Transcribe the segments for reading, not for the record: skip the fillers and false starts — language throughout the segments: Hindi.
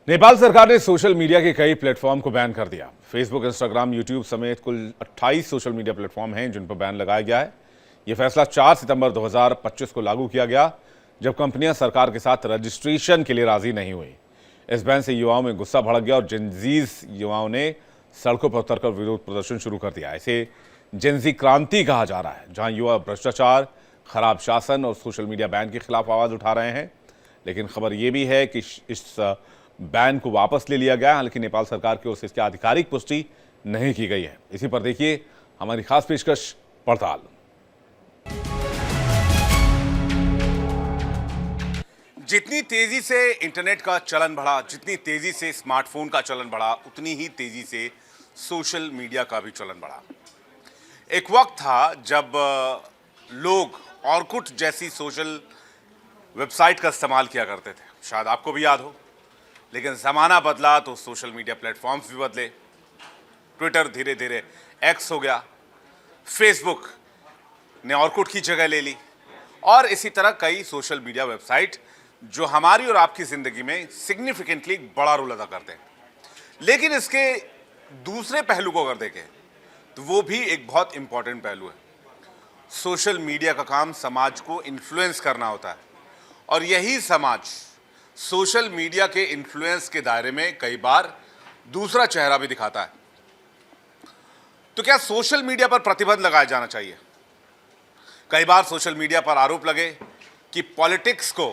नेपाल सरकार ने सोशल मीडिया के कई प्लेटफॉर्म को बैन कर दिया। फेसबुक, इंस्टाग्राम, यूट्यूब समेत कुल 28 सोशल मीडिया प्लेटफॉर्म हैं जिन पर बैन लगाया गया है। यह फैसला 4 सितंबर 2025 को लागू किया गया, जब कंपनियां सरकार के साथ रजिस्ट्रेशन के लिए राजी नहीं हुई। इस बैन से युवाओं में गुस्सा भड़क गया और जेनजीज युवाओं ने सड़कों पर उतरकर विरोध प्रदर्शन शुरू कर दिया। इसे जेनजी क्रांति कहा जा रहा है, जहां युवा भ्रष्टाचार, खराब शासन और सोशल मीडिया बैन के खिलाफ आवाज उठा रहे हैं। लेकिन खबर यह भी है कि इस बैन को वापस ले लिया गया, हालांकि नेपाल सरकार की ओर से इसकी आधिकारिक पुष्टि नहीं की गई है। इसी पर देखिए हमारी खास पेशकश पड़ताल। जितनी तेजी से इंटरनेट का चलन बढ़ा, जितनी तेजी से स्मार्टफोन का चलन बढ़ा, उतनी ही तेजी से सोशल मीडिया का भी चलन बढ़ा। एक वक्त था जब लोग ऑर्कुट जैसी सोशल वेबसाइट का इस्तेमाल किया करते थे, शायद आपको भी याद हो। लेकिन ज़माना बदला तो सोशल मीडिया प्लेटफॉर्म्स भी बदले। ट्विटर धीरे धीरे एक्स हो गया, फेसबुक ने ऑर्कुट की जगह ले ली, और इसी तरह कई सोशल मीडिया वेबसाइट जो हमारी और आपकी ज़िंदगी में सिग्निफिकेंटली बड़ा रोल अदा करते हैं। लेकिन इसके दूसरे पहलू को अगर देखें तो वो भी एक बहुत इंपॉर्टेंट पहलू है। सोशल मीडिया का काम समाज को इन्फ्लुएंस करना होता है, और यही समाज सोशल मीडिया के इन्फ्लुएंस के दायरे में कई बार दूसरा चेहरा भी दिखाता है। तो क्या सोशल मीडिया पर प्रतिबंध लगाया जाना चाहिए? कई बार सोशल मीडिया पर आरोप लगे कि पॉलिटिक्स को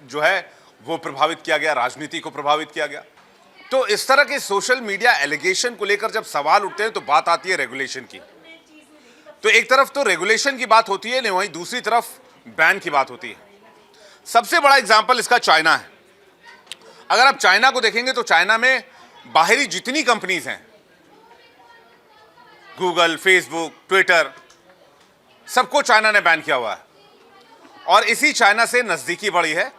जो है वो प्रभावित किया गया, राजनीति को प्रभावित किया गया। तो इस तरह के सोशल मीडिया एलिगेशन को लेकर जब सवाल उठते हैं तो बात आती है रेगुलेशन की। तो एक तरफ तो रेगुलेशन की बात होती है, नहीं वहीं दूसरी तरफ बैन की बात होती है। सबसे बड़ा एग्जाम्पल इसका चाइना है। अगर आप चाइना को देखेंगे तो चाइना में बाहरी जितनी कंपनीज हैं, गूगल, फेसबुक, ट्विटर, सबको चाइना ने बैन किया हुआ है। और इसी चाइना से नजदीकी बढ़ी है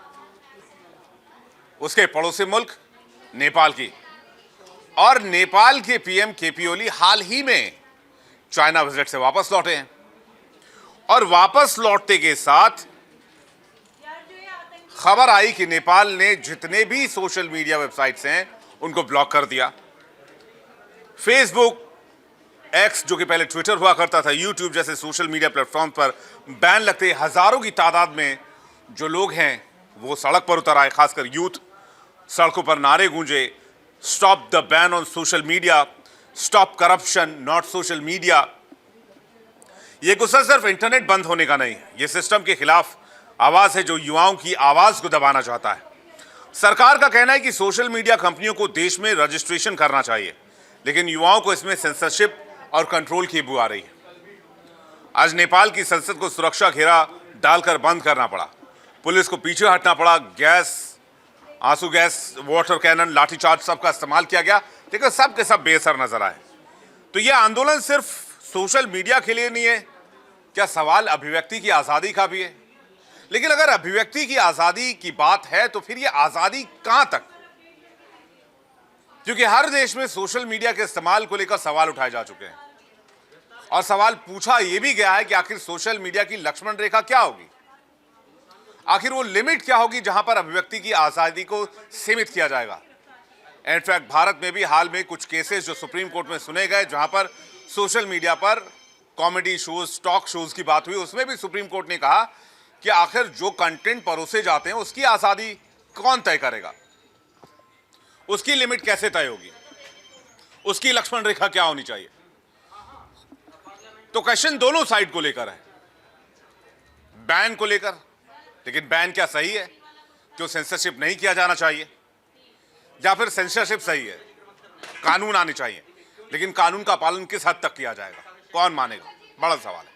उसके पड़ोसी मुल्क नेपाल की। और नेपाल के पीएम केपी ओली हाल ही में चाइना विजिट से वापस लौटे हैं, और वापस लौटते के साथ खबर आई कि नेपाल ने जितने भी सोशल मीडिया वेबसाइट्स हैं उनको ब्लॉक कर दिया। फेसबुक, एक्स जो कि पहले ट्विटर हुआ करता था, यूट्यूब जैसे सोशल मीडिया प्लेटफॉर्म पर बैन लगते ही हजारों की तादाद में जो लोग हैं वो सड़क पर उतर आए, खासकर यूथ। सड़कों पर नारे गूंजे, stop the ban on social media, stop corruption, not social media. ये गुस्सा सिर्फ इंटरनेट बंद होने का नहीं, ये सिस्टम के खिलाफ आवाज है जो युवाओं की आवाज को दबाना चाहता है। सरकार का कहना है कि सोशल मीडिया कंपनियों को देश में रजिस्ट्रेशन करना चाहिए, लेकिन युवाओं को इसमें सेंसरशिप और कंट्रोल की बू आ रही है। आज नेपाल की संसद को सुरक्षा घेरा डालकर बंद करना पड़ा, पुलिस को पीछे हटना पड़ा, गैस, आंसू गैस, वाटर कैनन, लाठीचार्ज सबका इस्तेमाल किया गया, लेकिन सब के सब बेअसर नजर आए। तो यह आंदोलन सिर्फ सोशल मीडिया के लिए नहीं है, क्या सवाल अभिव्यक्ति की आजादी का भी है? लेकिन अगर अभिव्यक्ति की आजादी की बात है तो फिर यह आजादी कहां तक? क्योंकि हर देश में सोशल मीडिया के इस्तेमाल को लेकर सवाल उठाए जा चुके हैं, और सवाल पूछा यह भी गया है कि आखिर सोशल मीडिया की लक्ष्मण रेखा क्या होगी, आखिर वो लिमिट क्या होगी जहां पर अभिव्यक्ति की आजादी को सीमित किया जाएगा। इनफैक्ट भारत में भी हाल में कुछ केसेस जो सुप्रीम कोर्ट में सुने गए, जहां पर सोशल मीडिया पर कॉमेडी शोज, टॉक शोज की बात हुई, उसमें भी सुप्रीम कोर्ट ने कहा कि आखिर जो कंटेंट परोसे जाते हैं उसकी आजादी कौन तय करेगा, उसकी लिमिट कैसे तय होगी, उसकी लक्ष्मण रेखा क्या होनी चाहिए। तो क्वेश्चन दोनों साइड को लेकर है, बैन को लेकर। लेकिन बैन क्या सही है? क्यों सेंसरशिप नहीं किया जाना चाहिए, या फिर सेंसरशिप सही है, कानून आने चाहिए, लेकिन कानून का पालन किस हद तक किया जाएगा, कौन मानेगा, बड़ा सवाल है।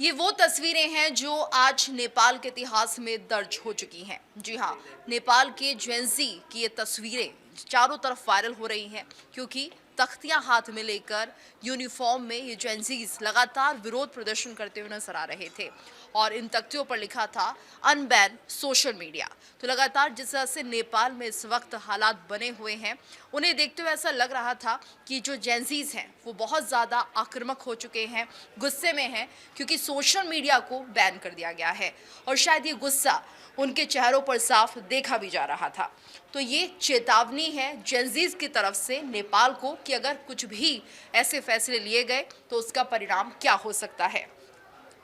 ये वो तस्वीरें हैं जो आज नेपाल के इतिहास में दर्ज हो चुकी हैं। जी हाँ, नेपाल के जेनजी की ये तस्वीरें चारों तरफ वायरल हो रही हैं, क्योंकि तख्तियां हाथ में लेकर यूनिफॉर्म में ये जेनजीज लगातार विरोध प्रदर्शन करते हुए नजर आ रहे थे, और इन तख्तियों पर लिखा था अनबैन सोशल मीडिया। तो लगातार जिस तरह से नेपाल में इस वक्त हालात बने हुए हैं, उन्हें देखते हुए ऐसा लग रहा था कि जो जेनजीज हैं वो बहुत ज़्यादा आक्रामक हो चुके हैं, गुस्से में हैं, क्योंकि सोशल मीडिया को बैन कर दिया गया है। और शायद ये गुस्सा उनके चेहरों पर साफ देखा भी जा रहा था। तो ये चेतावनी है जेनजीज की तरफ से नेपाल को कि अगर कुछ भी ऐसे फैसले लिए गए तो उसका परिणाम क्या हो सकता है।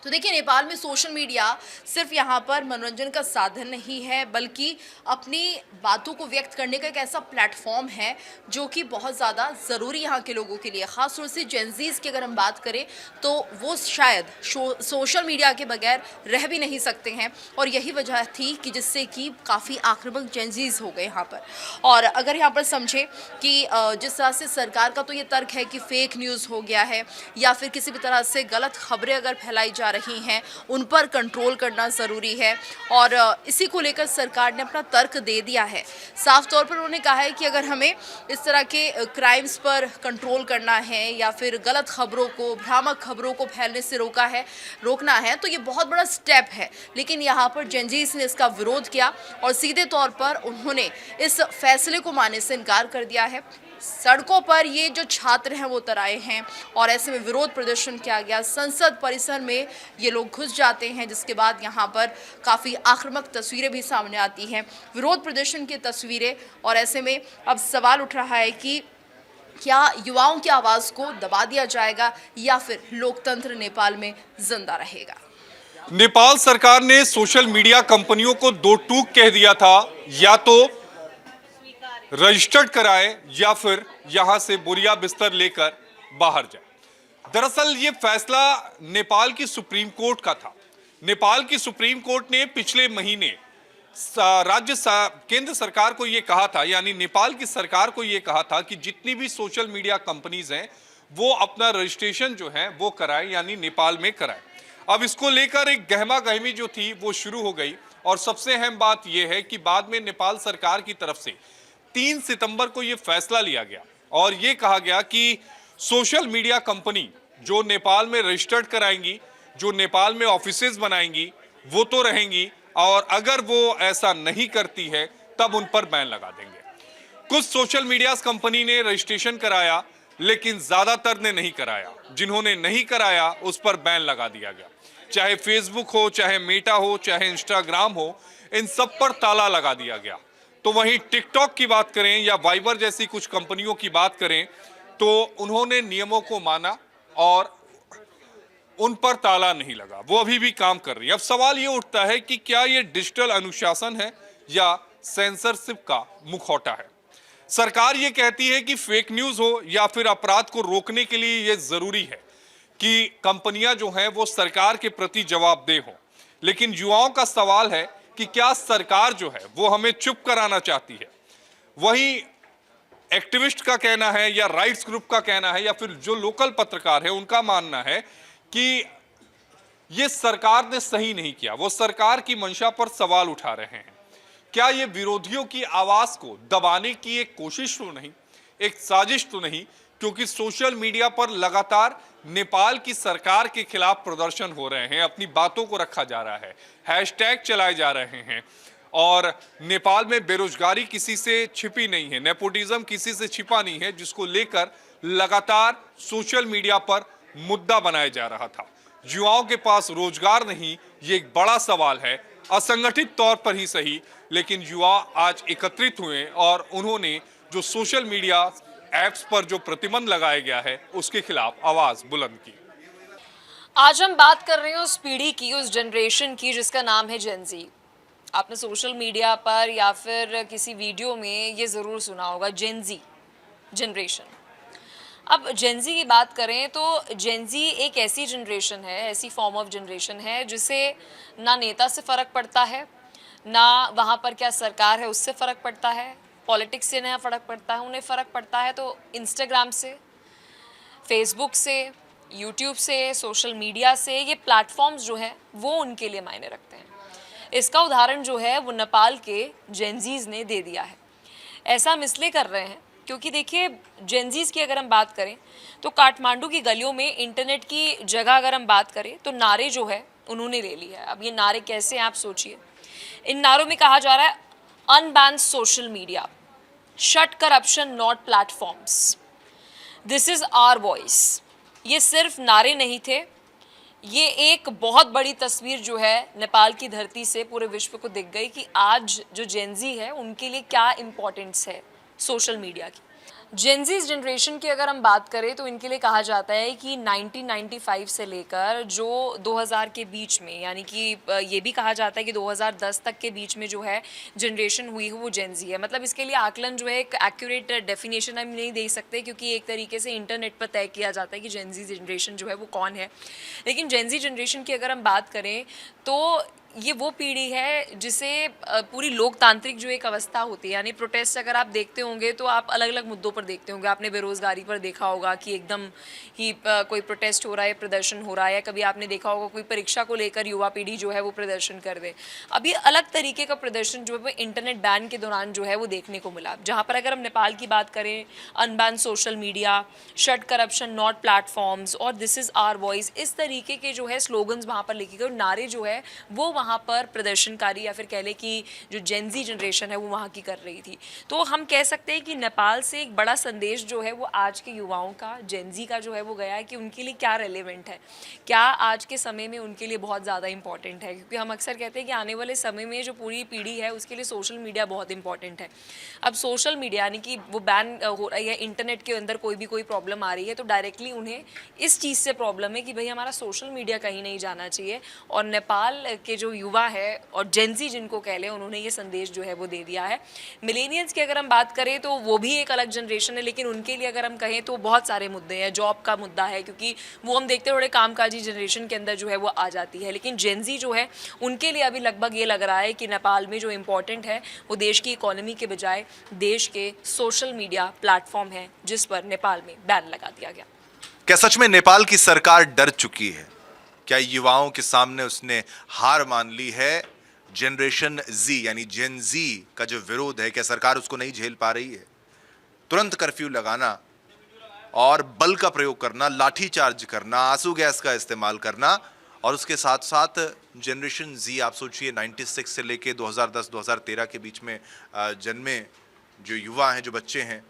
तो देखिए, नेपाल में सोशल मीडिया सिर्फ यहाँ पर मनोरंजन का साधन नहीं है, बल्कि अपनी बातों को व्यक्त करने का एक ऐसा प्लेटफॉर्म है जो कि बहुत ज़्यादा ज़रूरी यहाँ के लोगों के लिए, ख़ास तौर से जेनजीज़ की अगर हम बात करें तो वो शायद सोशल मीडिया के बगैर रह भी नहीं सकते हैं। और यही वजह थी कि जिससे कि काफ़ी आक्रामक जेनजीज़ हो गए यहाँ पर। और अगर यहाँ पर समझे कि जिस तरह से सरकार का तो ये तर्क है कि फेक न्यूज़ हो गया है या फिर किसी भी तरह से गलत खबरें अगर फैलाई जा रही हैं उन पर कंट्रोल करना ज़रूरी है, और इसी को लेकर सरकार ने अपना तर्क दे दिया है। साफ तौर पर उन्होंने कहा है कि अगर हमें इस तरह के क्राइम्स पर कंट्रोल करना है या फिर गलत खबरों को, भ्रामक खबरों को फैलने से रोकना है तो ये बहुत बड़ा स्टेप है। लेकिन यहाँ पर जेनजीज ने इसका विरोध किया और सीधे तौर पर उन्होंने इस फैसले को मानने से इनकार कर दिया है। सड़कों पर ये जो छात्र हैं वो उतर आए हैं और ऐसे में विरोध प्रदर्शन किया गया। संसद परिसर में ये लोग घुस जाते हैं, जिसके बाद यहाँ पर काफ़ी आक्रामक तस्वीरें भी सामने आती हैं, विरोध प्रदर्शन की तस्वीरें। और ऐसे में अब सवाल उठ रहा है कि क्या युवाओं की आवाज़ को दबा दिया जाएगा या फिर लोकतंत्र नेपाल में जिंदा रहेगा। नेपाल सरकार ने सोशल मीडिया कंपनियों को दो टूक कह दिया था, या तो रजिस्टर्ड कराए या फिर यहां से बोरिया बिस्तर लेकर बाहर जाए। दरअसल ये फैसला नेपाल की सुप्रीम कोर्ट का था। नेपाल की सुप्रीम कोर्ट ने पिछले महीने केंद्र सरकार को यह कहा था, यानी नेपाल की सरकार को यह कहा था कि जितनी भी सोशल मीडिया कंपनीज हैं वो अपना रजिस्ट्रेशन जो है वो कराए, यानी नेपाल में कराए। अब इसको लेकर एक गहमा गहमी जो थी वो शुरू हो गई, और सबसे अहम बात यह है कि बाद में नेपाल सरकार की तरफ से 3 सितंबर को यह फैसला लिया गया और यह कहा गया कि सोशल मीडिया कंपनी जो नेपाल में रजिस्टर्ड कराएंगी, जो नेपाल में ऑफिसेज बनाएंगी, वो तो रहेंगी, और अगर वो ऐसा नहीं करती है तब उन पर बैन लगा देंगे। कुछ सोशल मीडिया कंपनी ने रजिस्ट्रेशन कराया, लेकिन ज्यादातर ने नहीं कराया। जिन्होंने नहीं कराया उस पर बैन लगा दिया गया। चाहे फेसबुक हो, चाहे मेटा हो, चाहे इंस्टाग्राम हो, इन सब पर ताला लगा दिया गया। तो वहीं टिकटॉक की बात करें या वाइबर जैसी कुछ कंपनियों की बात करें तो उन्होंने नियमों को माना और उन पर ताला नहीं लगा, वो अभी भी काम कर रही है। अब सवाल ये उठता है कि क्या ये डिजिटल अनुशासन है या सेंसरशिप का मुखौटा है। सरकार ये कहती है कि फेक न्यूज हो या फिर अपराध को रोकने के लिए ये जरूरी है कि कंपनियां जो हैं वो सरकार के प्रति जवाबदेह हो। लेकिन युवाओं का सवाल है कि क्या सरकार जो है वो हमें चुप कराना चाहती है। वहीं एक्टिविस्ट का कहना है या राइट्स ग्रुप का कहना है या फिर जो लोकल पत्रकार है उनका मानना है कि ये सरकार ने सही नहीं किया। वो सरकार की मंशा पर सवाल उठा रहे हैं। क्या ये विरोधियों की आवाज को दबाने की एक कोशिश तो नहीं, एक साजिश तो नहीं? क्योंकि सोशल मीडिया पर लगातार नेपाल की सरकार के खिलाफ प्रदर्शन हो रहे हैं, अपनी बातों को रखा जा रहा है, हैशटैग चलाए जा रहे हैं, और नेपाल में बेरोजगारी किसी से छिपी नहीं है, नेपोटिज्म किसी से छिपा नहीं है, जिसको लेकर लगातार सोशल मीडिया पर मुद्दा बनाया जा रहा था। युवाओं के पास रोजगार नहीं, ये एक बड़ा सवाल है, असंगठित तौर पर ही सही, लेकिन युवा आज एकत्रित हुए और उन्होंने जो सोशल मीडिया ऐप्स पर जो प्रतिबंध लगाया गया है उसके खिलाफ आवाज बुलंद की। आज हम बात कर रहे हैं उस पीढ़ी की, उस जनरेशन की जिसका नाम है जेनजी। आपने सोशल मीडिया पर या फिर किसी वीडियो में ये ज़रूर सुना होगा, जेनजी जनरेशन। अब जेनजी की बात करें तो जेनजी एक ऐसी जनरेशन है, ऐसी फॉर्म ऑफ जनरेशन है जिसे ना नेता से फ़र्क पड़ता है, ना वहाँ पर क्या सरकार है उससे फ़र्क पड़ता है, पॉलिटिक्स से नया फ़र्क पड़ता है। उन्हें फ़र्क पड़ता है तो इंस्टाग्राम से, फेसबुक से, यूट्यूब से, सोशल मीडिया से। ये प्लेटफॉर्म्स जो हैं वो उनके लिए मायने रखते हैं। इसका उदाहरण जो है वो नेपाल के जेनजीज़ ने दे दिया है। ऐसा हम इसलिए कर रहे हैं क्योंकि देखिए, जेनजीज़ की अगर हम बात करें तो काठमांडू की गलियों में इंटरनेट की जगह अगर हम बात करें तो नारे जो है उन्होंने ले ली है। अब ये नारे कैसे हैं आप सोचिए। इन नारों में कहा जा रहा है unban social media, shut corruption not platforms, this is our voice. ये सिर्फ नारे नहीं थे, ये एक बहुत बड़ी तस्वीर जो है नेपाल की धरती से पूरे विश्व को दिख गई कि आज जो जेनजी है उनके लिए क्या इम्पोर्टेंस है सोशल मीडिया की। जेनजीज जनरेशन की अगर हम बात करें तो इनके लिए कहा जाता है कि 1995 से लेकर जो 2000 के बीच में, यानी कि ये भी कहा जाता है कि 2010 तक के बीच में जो है जनरेशन हुई है वो जेनजी है। मतलब इसके लिए आकलन जो है एक एक्यूरेट डेफिनेशन हम नहीं दे सकते, क्योंकि एक तरीके से इंटरनेट पर तय किया जाता है कि जेनजी जनरेशन जो है वो कौन है। लेकिन जेनजी जनरेशन की अगर हम बात करें तो ये वो पीढ़ी है जिसे पूरी लोकतांत्रिक जो एक अवस्था होती है, यानी प्रोटेस्ट अगर आप देखते होंगे तो आप अलग अलग मुद्दों पर देखते होंगे। आपने बेरोज़गारी पर देखा होगा कि एकदम ही कोई प्रोटेस्ट हो रहा है, प्रदर्शन हो रहा है, या कभी आपने देखा होगा कोई परीक्षा को लेकर युवा पीढ़ी जो है वो प्रदर्शन कर दे। अब ये अलग तरीके का प्रदर्शन जो है वो इंटरनेट बैन के दौरान जो है वो देखने को मिला, जहाँ पर अगर हम नेपाल की बात करें, unban social media, shut corruption not platforms और दिस इज़ आवर वॉइस, इस तरीके के जो है स्लोगन्स वहाँ पर लिखे गए, नारे जो है वो वहाँ पर प्रदर्शनकारी या फिर कह लें कि जो जेनजी जनरेशन है वो वहाँ की कर रही थी। तो हम कह सकते हैं कि नेपाल से एक बड़ा संदेश जो है वो आज के युवाओं का, जेनजी का जो है वो गया है कि उनके लिए क्या रेलेवेंट है, क्या आज के समय में उनके लिए बहुत ज़्यादा इंपॉर्टेंट है। क्योंकि हम अक्सर कहते हैं कि आने वाले समय में जो पूरी पीढ़ी है उसके लिए सोशल मीडिया बहुत इंपॉर्टेंट है। अब सोशल मीडिया यानी कि वो बैन हो रही है, इंटरनेट के अंदर कोई भी कोई प्रॉब्लम आ रही है तो डायरेक्टली उन्हें इस चीज़ से प्रॉब्लम है कि भाई हमारा सोशल मीडिया कहीं नहीं जाना चाहिए। और नेपाल के जो युवा है और जेनजी जिनको कह लें, उन्होंने ये संदेश जो है वो दे दिया है। मिलेनियल्स की अगर हम बात करें तो वो भी एक अलग जनरेशन है, लेकिन उनके लिए अगर हम कहें तो बहुत सारे मुद्दे हैं। जॉब का मुद्दा है, क्योंकि वो हम देखते हैं थोड़े कामकाजी जनरेशन के अंदर जो है वो आ जाती है। लेकिन जेनजी जो है उनके लिए अभी लगभग ये लग रहा है कि नेपाल में जो इम्पोर्टेंट है वो देश की इकोनॉमी के बजाय देश के सोशल मीडिया प्लेटफॉर्म है, जिस पर नेपाल में बैन लगा दिया गया। क्या सच में नेपाल की सरकार डर चुकी है? क्या युवाओं के सामने उसने हार मान ली है? जनरेशन जी यानी जेन जी का जो विरोध है, क्या सरकार उसको नहीं झेल पा रही है? तुरंत कर्फ्यू लगाना और बल का प्रयोग करना, लाठी चार्ज करना, आंसू गैस का इस्तेमाल करना, और उसके साथ साथ जनरेशन जी, आप सोचिए 96 से लेके 2010-2013 के बीच में जन्मे जो युवा हैं, जो बच्चे हैं,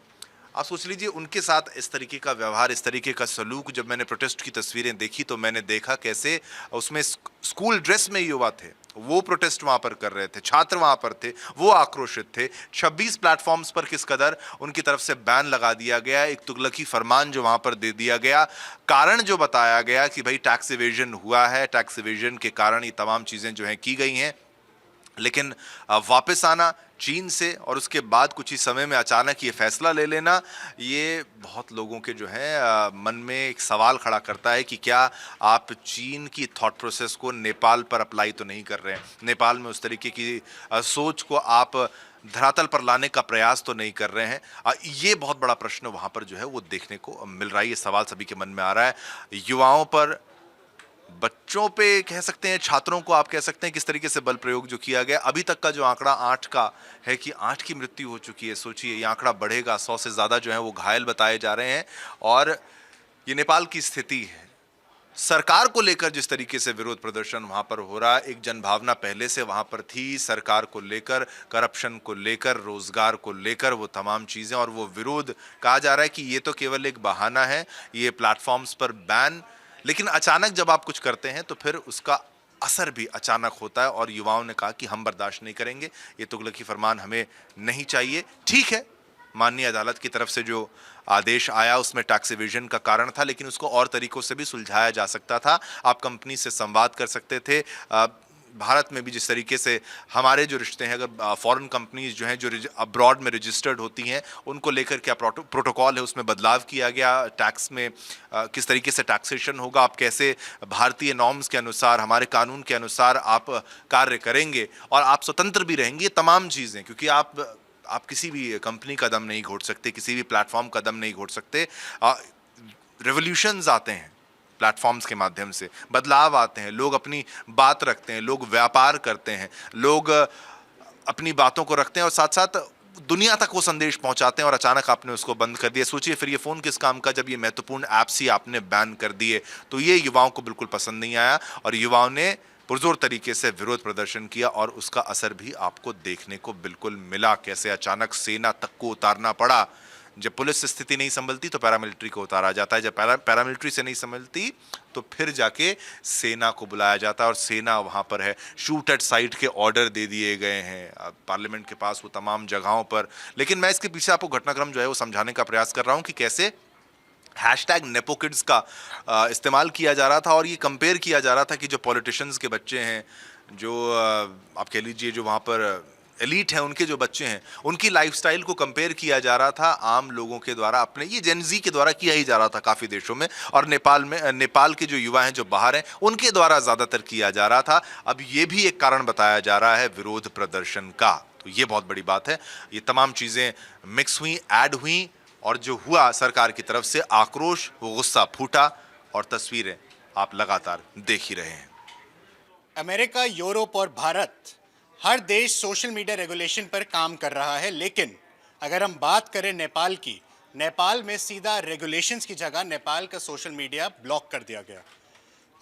आप सोच लीजिए उनके साथ इस तरीके का व्यवहार, इस तरीके का सलूक। जब मैंने प्रोटेस्ट की तस्वीरें देखी तो मैंने देखा कैसे उसमें स्कूल ड्रेस में युवा थे, वो प्रोटेस्ट वहाँ पर कर रहे थे, छात्र वहाँ पर थे, वो आक्रोशित थे। 26 प्लेटफॉर्म्स पर किस कदर उनकी तरफ से बैन लगा दिया गया, एक तुगलकी फरमान जो वहाँ पर दे दिया गया, कारण जो बताया गया कि भाई टैक्स इवेजन हुआ है, टैक्स इवेजन के कारण ये तमाम चीज़ें जो हैं की गई हैं। लेकिन वापस आना चीन से और उसके बाद कुछ ही समय में अचानक ये फैसला ले लेना, ये बहुत लोगों के जो है मन में एक सवाल खड़ा करता है कि क्या आप चीन की थॉट प्रोसेस को नेपाल पर अप्लाई तो नहीं कर रहे हैं, नेपाल में उस तरीके की सोच को आप धरातल पर लाने का प्रयास तो नहीं कर रहे हैं। ये बहुत बड़ा प्रश्न वहाँ पर जो है वो देखने को मिल रहा है। ये सवाल सभी के मन में आ रहा है। युवाओं पर, बच्चों पे कह सकते हैं, छात्रों को आप कह सकते हैं किस तरीके से बल प्रयोग जो किया गया। अभी तक का जो आंकड़ा 8 का है कि 8 की मृत्यु हो चुकी है। सोचिए ये आंकड़ा बढ़ेगा, 100 से ज़्यादा जो है वो घायल बताए जा रहे हैं। और ये नेपाल की स्थिति है। सरकार को लेकर जिस तरीके से विरोध प्रदर्शन वहाँ पर हो रहा है, एक जनभावना पहले से वहाँ पर थी सरकार को लेकर, करप्शन को लेकर, रोजगार को लेकर, वो तमाम चीज़ें, और वो विरोध कहा जा रहा है कि ये तो केवल एक बहाना है, ये प्लेटफॉर्म्स पर बैन। लेकिन अचानक जब आप कुछ करते हैं तो फिर उसका असर भी अचानक होता है, और युवाओं ने कहा कि हम बर्दाश्त नहीं करेंगे, ये तुगलकी फरमान हमें नहीं चाहिए। ठीक है, माननीय अदालत की तरफ से जो आदेश आया उसमें टैक्स इवेजन का कारण था, लेकिन उसको और तरीकों से भी सुलझाया जा सकता था। आप कंपनी से संवाद कर सकते थे। भारत में भी जिस तरीके से हमारे जो रिश्ते हैं, अगर फॉरेन कंपनीज जो हैं जो अब्रॉड में रजिस्टर्ड होती हैं, उनको लेकर क्या प्रोटोकॉल है उसमें बदलाव किया गया। टैक्स में किस तरीके से टैक्सेशन होगा, आप कैसे भारतीय नॉर्म्स के अनुसार, हमारे कानून के अनुसार आप कार्य करेंगे और आप स्वतंत्र भी रहेंगे, ये तमाम चीज़ें। क्योंकि आप किसी भी कंपनी का दम नहीं घोट सकते, किसी भी प्लेटफॉर्म का दम नहीं घोट सकते। रेवोल्यूशंस आते हैं प्लेटफॉर्म्स के माध्यम से, बदलाव आते हैं, लोग अपनी बात रखते हैं, लोग व्यापार करते हैं, लोग अपनी बातों को रखते हैं और साथ साथ दुनिया तक वो संदेश पहुंचाते हैं। और अचानक आपने उसको बंद कर दिया। सोचिए फिर ये फ़ोन किस काम का, जब ये महत्वपूर्ण ऐप्स ही आपने बैन कर दिए। तो ये युवाओं को बिल्कुल पसंद नहीं आया और युवाओं ने पुरजोर तरीके से विरोध प्रदर्शन किया और उसका असर भी आपको देखने को बिल्कुल मिला। कैसे अचानक सेना तक को उतारना पड़ा, जब पुलिस से स्थिति नहीं संभलती तो पैरामिलिट्री को उतारा जाता है, जब पैरामिलिट्री से नहीं संभलती तो फिर जाके सेना को बुलाया जाता है और सेना वहाँ पर है। शूट एट साइट के ऑर्डर दे दिए गए हैं पार्लियामेंट के पास, वो तमाम जगहों पर। लेकिन मैं इसके पीछे आपको घटनाक्रम जो है वो समझाने का प्रयास कर रहा हूँ कि कैसे हैशटैग नेपोकिड्स का इस्तेमाल किया जा रहा था और ये कंपेयर किया जा रहा था कि जो पॉलिटिशियंस के बच्चे हैं, जो आप कह लीजिए जो वहाँ पर एलीट है, उनके जो बच्चे हैं, उनकी लाइफस्टाइल को कंपेयर किया जा रहा था आम लोगों के द्वारा, अपने ये जेन ज़ी के द्वारा किया ही जा रहा था काफ़ी देशों में, और नेपाल के जो युवा हैं जो बाहर हैं उनके द्वारा ज़्यादातर किया जा रहा था। अब ये भी एक कारण बताया जा रहा है विरोध प्रदर्शन का, तो ये बहुत बड़ी बात है। ये तमाम चीज़ें मिक्स हुई, ऐड हुई और जो हुआ सरकार की तरफ से आक्रोश, वो गुस्सा फूटा और तस्वीरें आप लगातार देख ही रहे हैं। अमेरिका, यूरोप और भारत हर देश सोशल मीडिया रेगुलेशन पर काम कर रहा है, लेकिन अगर हम बात करें नेपाल की, नेपाल में सीधा रेगुलेशंस की जगह नेपाल का सोशल मीडिया ब्लॉक कर दिया गया।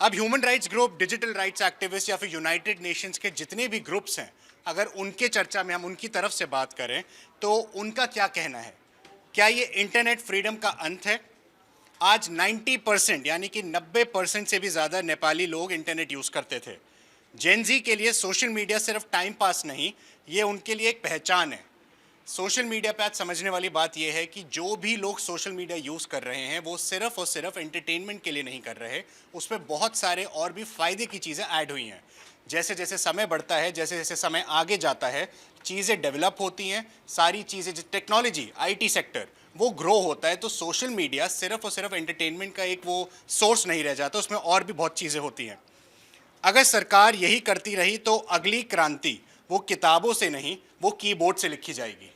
अब human rights group, digital rights activist या फिर यूनाइटेड नेशंस के जितने भी ग्रुप्स हैं, अगर उनके चर्चा में हम उनकी तरफ से बात करें तो उनका क्या कहना है? क्या ये इंटरनेट फ्रीडम का अंत है? आज 90% यानी कि 90% से भी ज़्यादा नेपाली लोग इंटरनेट यूज़ करते थे। जेन ज़ी के लिए सोशल मीडिया सिर्फ टाइम पास नहीं, ये उनके लिए एक पहचान है। सोशल मीडिया पे आज समझने वाली बात यह है कि जो भी लोग सोशल मीडिया यूज़ कर रहे हैं वो सिर्फ और सिर्फ एंटरटेनमेंट के लिए नहीं कर रहे, उस पर बहुत सारे और भी फ़ायदे की चीज़ें ऐड हुई हैं। जैसे जैसे समय बढ़ता है, जैसे जैसे समय आगे जाता है, चीज़ें डेवलप होती हैं, सारी चीज़ें, टेक्नोलॉजी, IT सेक्टर वो ग्रो होता है, तो सोशल मीडिया सिर्फ और सिर्फ एंटरटेनमेंट का एक वो सोर्स नहीं रह जाता, उसमें और भी बहुत चीज़ें होती हैं। अगर सरकार यही करती रही तो अगली क्रांति वो किताबों से नहीं, वो कीबोर्ड से लिखी जाएगी।